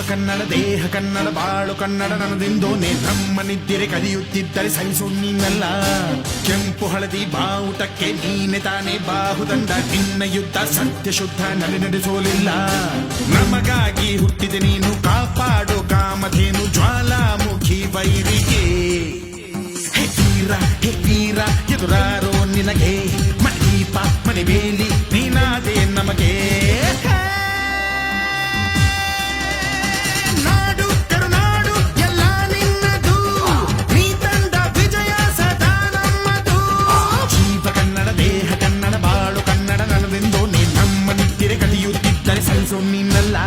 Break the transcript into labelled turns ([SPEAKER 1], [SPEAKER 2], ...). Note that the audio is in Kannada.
[SPEAKER 1] ಕನ್ನಡ ದೇಹ ಕನ್ನಡ ಬಾಳು ಕನ್ನಡ ನನ್ನದೆಂದೋನೆ ನಮ್ಮ ನಿದ್ದಿರೆ ಕದಿಯುತ್ತಿದ್ದರೆ ಸಹಿಸು ನೀನಲ್ಲ. ಕೆಂಪು ಹಳದಿ ಬಾವುಟಕ್ಕೆ ನೀನೆ ತಾನೇ ಬಾಹುದಂಡ, ನಿನ್ನ ಯುದ್ಧ ಸತ್ಯ ಶುದ್ಧ ನಡೆಸೋಲಿಲ್ಲ. ನಮಗಾಗಿ ಹುಟ್ಟಿದೆ ನೀನು ಕಾಪಾಡು ಕಾಮಧೇನು ಜ್ವಾಲಾಮುಖಿ ವೈರಿಗೆ. ಹೇ ವೀರ ಎದುರಾರೋ ನಿನಗೆ ಮಣದೀಪ ಮನೆ ಬೇಲಿ ನೀನಾದೆ ನಮಗೆ. ಸಹಿಸೋ ನೀನಲ್ಲ.